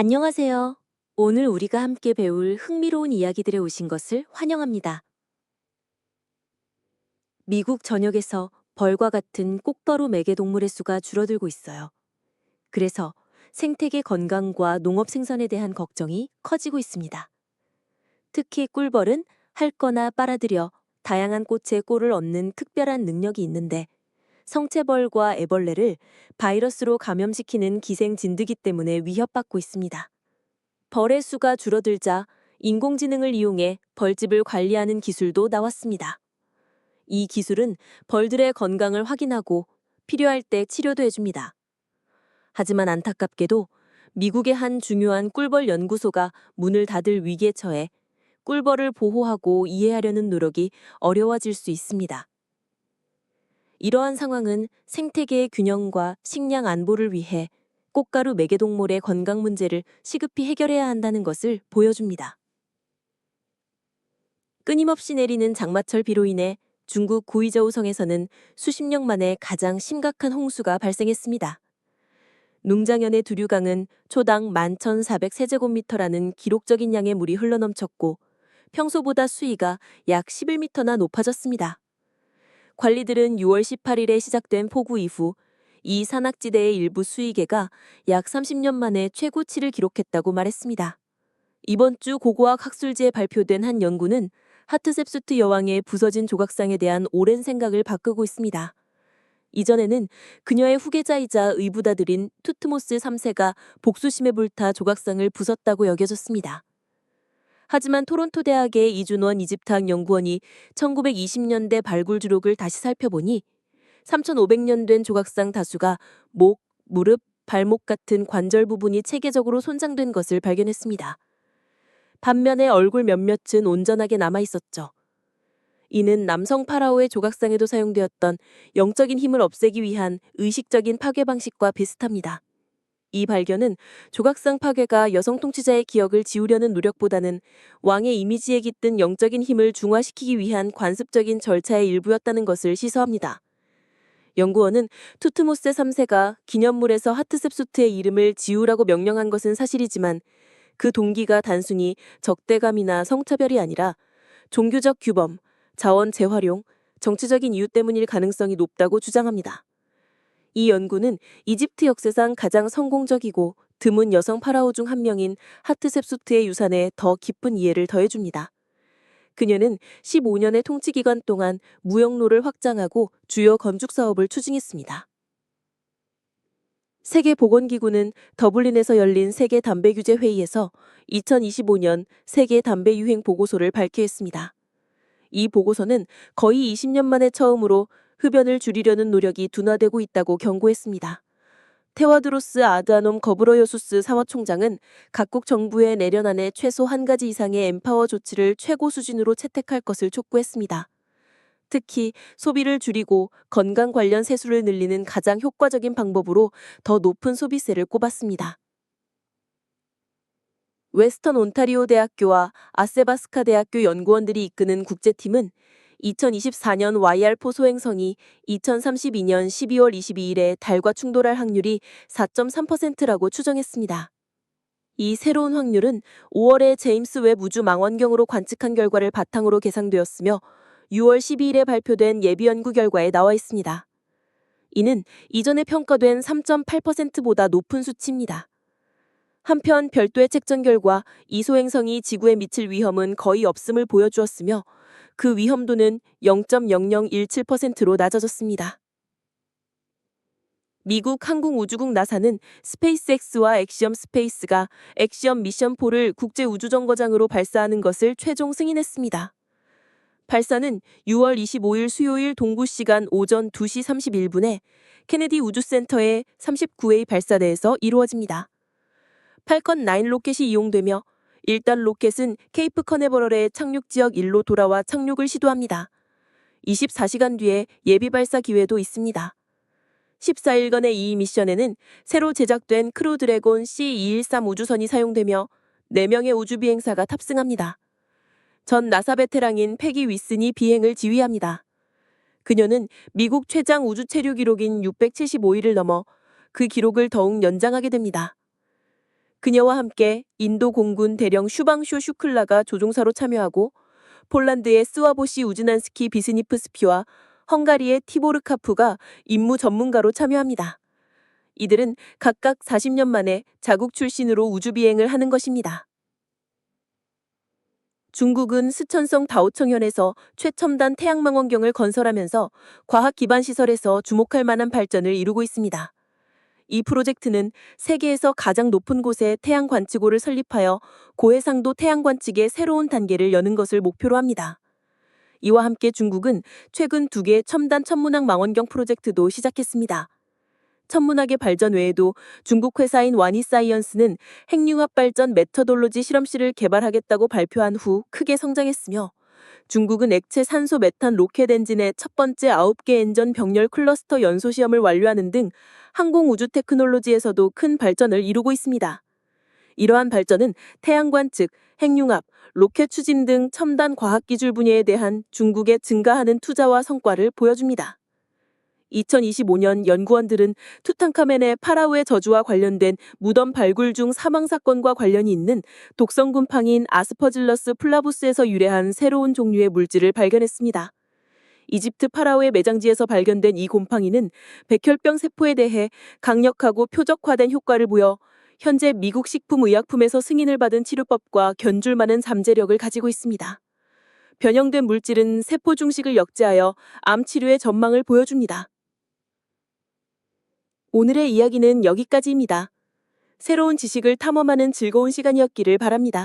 안녕하세요. 오늘 우리가 함께 배울 흥미로운 이야기들에 오신 것을 환영합니다. 미국 전역에서 벌과 같은 꼭가루 매개동물의 수가 줄어들고 있어요. 그래서 생태계 건강과 농업 생산에 대한 걱정이 커지고 있습니다. 특히 꿀벌은 핥거나 빨아들여 다양한 꽃에 꿀을 얻는 특별한 능력이 있는데 성체벌과 애벌레를 바이러스로 감염시키는 기생 진드기 때문에 위협받고 있습니다. 벌의 수가 줄어들자 인공지능을 이용해 벌집을 관리하는 기술도 나왔습니다. 이 기술은 벌들의 건강을 확인하고 필요할 때 치료도 해줍니다. 하지만 안타깝게도 미국의 한 중요한 꿀벌 연구소가 문을 닫을 위기에 처해 꿀벌을 보호하고 이해하려는 노력이 어려워질 수 있습니다. 이러한 상황은 생태계의 균형과 식량 안보를 위해 꽃가루 매개동물의 건강 문제를 시급히 해결해야 한다는 것을 보여줍니다. 끊임없이 내리는 장마철 비로 인해 중국 구이저우성에서는 수십 년 만에 가장 심각한 홍수가 발생했습니다. 웅장현의 두류강은 초당 11,400세제곱미터라는 기록적인 양의 물이 흘러넘쳤고 평소보다 수위가 약 11m나 높아졌습니다. 관리들은 6월 18일에 시작된 폭우 이후 이 산악지대의 일부 수위계가 약 30년 만에 최고치를 기록했다고 말했습니다. 이번 주 고고학 학술지에 발표된 한 연구는 하트셉수트 여왕의 부서진 조각상에 대한 오랜 생각을 바꾸고 있습니다. 이전에는 그녀의 후계자이자 의붓아들인 투트모스 3세가 복수심에 불타 조각상을 부쉈다고 여겨졌습니다. 하지만 토론토 대학의 이준원 이집트학 연구원이 1920년대 발굴 기록을 다시 살펴보니 3,500년 된 조각상 다수가 목, 무릎, 발목 같은 관절 부분이 체계적으로 손상된 것을 발견했습니다. 반면에 얼굴 몇몇은 온전하게 남아있었죠. 이는 남성 파라오의 조각상에도 사용되었던 영적인 힘을 없애기 위한 의식적인 파괴 방식과 비슷합니다. 이 발견은 조각상 파괴가 여성 통치자의 기억을 지우려는 노력보다는 왕의 이미지에 깃든 영적인 힘을 중화시키기 위한 관습적인 절차의 일부였다는 것을 시사합니다. 연구원은 투트모스 3세가 기념물에서 하트셉수트의 이름을 지우라고 명령한 것은 사실이지만 그 동기가 단순히 적대감이나 성차별이 아니라 종교적 규범, 자원 재활용, 정치적인 이유 때문일 가능성이 높다고 주장합니다. 이 연구는 이집트 역사상 가장 성공적이고 드문 여성 파라오 중 한 명인 하트셉수트의 유산에 더 깊은 이해를 더해줍니다. 그녀는 15년의 통치 기간 동안 무역로를 확장하고 주요 건축 사업을 추진했습니다. 세계보건기구는 더블린에서 열린 세계 담배 규제 회의에서 2025년 세계 담배 유행 보고서를 발표했습니다. 이 보고서는 거의 20년 만에 처음으로 흡연을 줄이려는 노력이 둔화되고 있다고 경고했습니다. 테와드로스 아드하놈 거브러여수스 사무총장은 각국 정부에 내년안에 최소 한 가지 이상의 엠파워 조치를 최고 수준으로 채택할 것을 촉구했습니다. 특히 소비를 줄이고 건강 관련 세수를 늘리는 가장 효과적인 방법으로 더 높은 소비세를 꼽았습니다. 웨스턴 온타리오 대학교와 아세바스카 대학교 연구원들이 이끄는 국제팀은 2024년 YR4 소행성이 2032년 12월 22일에 달과 충돌할 확률이 4.3%라고 추정했습니다. 이 새로운 확률은 5월에 제임스 웹 우주 망원경으로 관측한 결과를 바탕으로 계산되었으며 6월 12일에 발표된 예비 연구 결과에 나와 있습니다. 이는 이전에 평가된 3.8%보다 높은 수치입니다. 한편 별도의 책정 결과 이 소행성이 지구에 미칠 위험은 거의 없음을 보여주었으며 그 위험도는 0.0017%로 낮아졌습니다. 미국 항공우주국 나사는 스페이스X와 엑시엄 스페이스가 엑시엄 미션4를 국제우주정거장으로 발사하는 것을 최종 승인했습니다. 발사는 6월 25일 수요일 동부 시간 오전 2시 31분에 케네디 우주센터의 39회 발사대에서 이루어집니다. 팔컨 9 로켓이 이용되며 1단 로켓은 케이프 커네버럴의 착륙지역 1로 돌아와 착륙을 시도합니다. 24시간 뒤에 예비 발사 기회도 있습니다. 14일간의 이 미션에는 새로 제작된 크루 드래곤 C213 우주선이 사용되며 4명의 우주비행사가 탑승합니다. 전 나사 베테랑인 패기 위슨이 비행을 지휘합니다. 그녀는 미국 최장 우주 체류 기록인 675일을 넘어 그 기록을 더욱 연장하게 됩니다. 그녀와 함께 인도 공군 대령 슈방쇼 슈클라가 조종사로 참여하고 폴란드의 스와보시 우즈난스키 비스니프스피와 헝가리의 티보르 카프가 임무 전문가로 참여합니다. 이들은 각각 40년 만에 자국 출신으로 우주 비행을 하는 것입니다. 중국은 스촨성 다오청현에서 최첨단 태양망원경을 건설하면서 과학 기반 시설에서 주목할 만한 발전을 이루고 있습니다. 이 프로젝트는 세계에서 가장 높은 곳에 태양 관측호를 설립하여 고해상도 태양 관측의 새로운 단계를 여는 것을 목표로 합니다. 이와 함께 중국은 최근 2개 첨단 천문학 망원경 프로젝트도 시작했습니다. 천문학의 발전 외에도 중국 회사인 와니사이언스는 핵융합 발전 메터돌로지 실험실을 개발하겠다고 발표한 후 크게 성장했으며, 중국은 액체 산소 메탄 로켓 엔진의 첫 번째 9개 엔전 병렬 클러스터 연소 시험을 완료하는 등 항공 우주 테크놀로지에서도 큰 발전을 이루고 있습니다. 이러한 발전은 태양 관측, 핵융합, 로켓 추진 등 첨단 과학 기술 분야에 대한 중국의 증가하는 투자와 성과를 보여줍니다. 2025년 연구원들은 투탕카멘의 파라오의 저주와 관련된 무덤 발굴 중 사망 사건과 관련이 있는 독성 곰팡이인 아스퍼질러스 플라부스에서 유래한 새로운 종류의 물질을 발견했습니다. 이집트 파라오의 매장지에서 발견된 이 곰팡이는 백혈병 세포에 대해 강력하고 표적화된 효과를 보여 현재 미국 식품의약품에서 승인을 받은 치료법과 견줄 많은 잠재력을 가지고 있습니다. 변형된 물질은 세포 중식을 억제하여 암 치료의 전망을 보여줍니다. 오늘의 이야기는 여기까지입니다. 새로운 지식을 탐험하는 즐거운 시간이었기를 바랍니다.